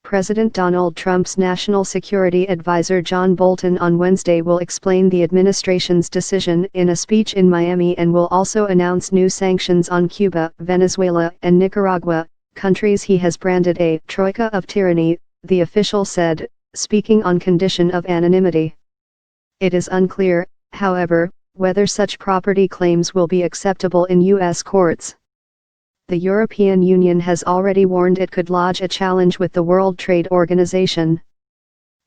President Donald Trump's National Security Advisor John Bolton on Wednesday will explain the administration's decision in a speech in Miami and will also announce new sanctions on Cuba, Venezuela, and Nicaragua, countries he has branded a troika of tyranny, the official said, speaking on condition of anonymity. It is unclear, however, whether such property claims will be acceptable in U.S. courts. The European Union has already warned it could lodge a challenge with the World Trade Organization.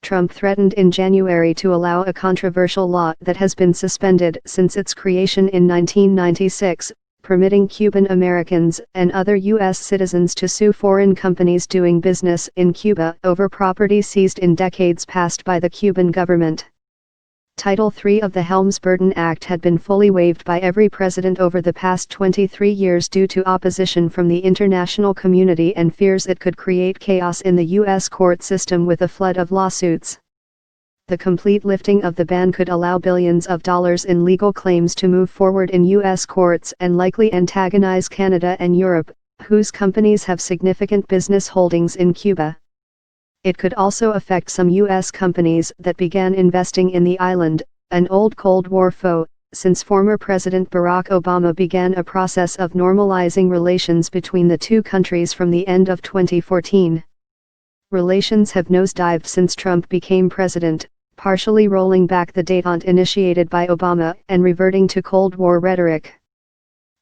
Trump threatened in January to allow a controversial law that has been suspended since its creation in 1996, permitting Cuban Americans and other U.S. citizens to sue foreign companies doing business in Cuba over property seized in decades past by the Cuban government. Title III of the Helms-Burton Act had been fully waived by every president over the past 23 years due to opposition from the international community and fears it could create chaos in the U.S. court system with a flood of lawsuits. The complete lifting of the ban could allow billions of dollars in legal claims to move forward in U.S. courts and likely antagonize Canada and Europe, whose companies have significant business holdings in Cuba. It could also affect some U.S. companies that began investing in the island, an old Cold War foe, since former President Barack Obama began a process of normalizing relations between the two countries from the end of 2014. Relations have nosedived since Trump became president, partially rolling back the détente initiated by Obama and reverting to Cold War rhetoric.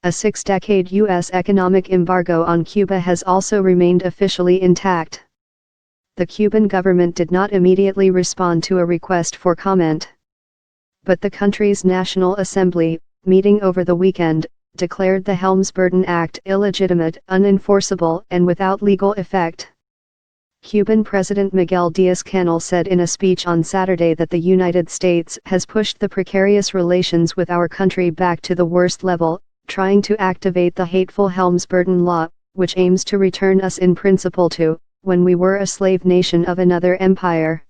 A six-decade U.S. economic embargo on Cuba has also remained officially intact. The Cuban government did not immediately respond to a request for comment. But the country's National Assembly, meeting over the weekend, declared the Helms-Burton Act illegitimate, unenforceable, and without legal effect. Cuban President Miguel Díaz-Canel said in a speech on Saturday that the United States has pushed the precarious relations with our country back to the worst level, trying to activate the hateful Helms-Burton Law, which aims to return us in principle to when we were a slave nation of another empire.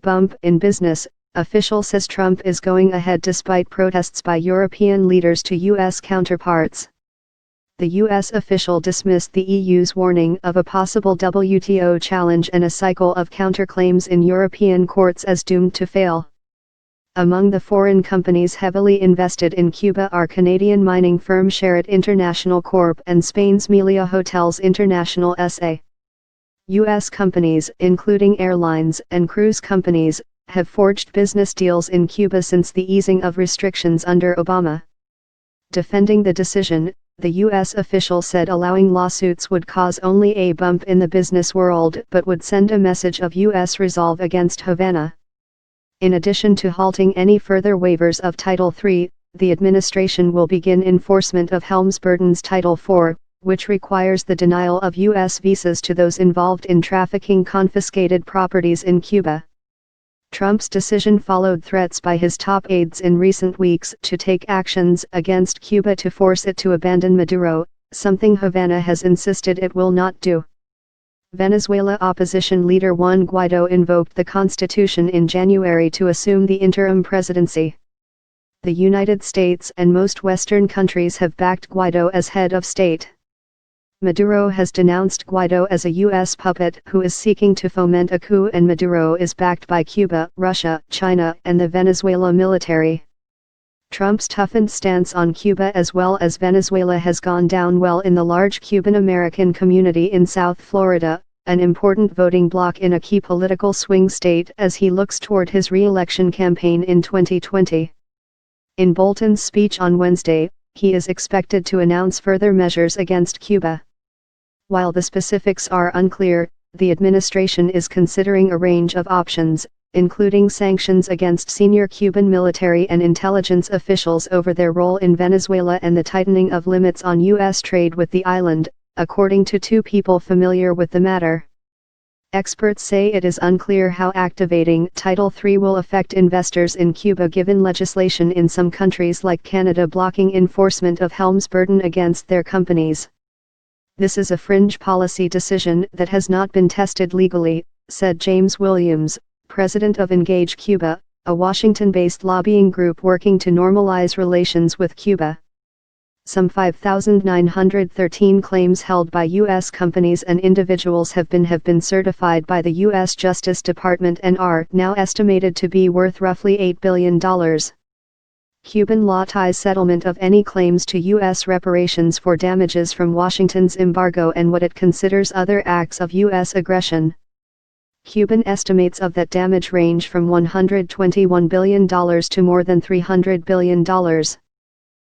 Bump in business, official says Trump is going ahead despite protests by European leaders to U.S. counterparts. The U.S. official dismissed the EU's warning of a possible WTO challenge and a cycle of counterclaims in European courts as doomed to fail. Among the foreign companies heavily invested in Cuba are Canadian mining firm Sherritt International Corp. And Spain's Melia Hotels International S.A. U.S. companies, including airlines and cruise companies, have forged business deals in Cuba since the easing of restrictions under Obama. Defending the decision, the U.S. official said allowing lawsuits would cause only a bump in the business world but would send a message of U.S. resolve against Havana. In addition to halting any further waivers of Title III, the administration will begin enforcement of Helms-Burton's Title IV, which requires the denial of U.S. visas to those involved in trafficking confiscated properties in Cuba. Trump's decision followed threats by his top aides in recent weeks to take actions against Cuba to force it to abandon Maduro, something Havana has insisted it will not do. Venezuela opposition leader Juan Guaidó invoked the constitution in January to assume the interim presidency. The United States and most Western countries have backed Guaidó as head of state. Maduro has denounced Guaidó as a U.S. puppet who is seeking to foment a coup, and Maduro is backed by Cuba, Russia, China, and the Venezuela military. Trump's toughened stance on Cuba as well as Venezuela has gone down well in the large Cuban-American community in South Florida, an important voting bloc in a key political swing state as he looks toward his re-election campaign in 2020. In Bolton's speech on Wednesday, he is expected to announce further measures against Cuba. While the specifics are unclear, the administration is considering a range of options, including sanctions against senior Cuban military and intelligence officials over their role in Venezuela and the tightening of limits on U.S. trade with the island, according to two people familiar with the matter. Experts say it is unclear how activating Title III will affect investors in Cuba given legislation in some countries like Canada blocking enforcement of Helms-Burton against their companies. This is a fringe policy decision that has not been tested legally, said James Williams, president of Engage Cuba, a Washington-based lobbying group working to normalize relations with Cuba. Some 5,913 claims held by U.S. companies and individuals have been certified by the U.S. Justice Department and are now estimated to be worth roughly $8 billion. Cuban law ties settlement of any claims to U.S. reparations for damages from Washington's embargo and what it considers other acts of U.S. aggression. Cuban estimates of that damage range from $121 billion to more than $300 billion.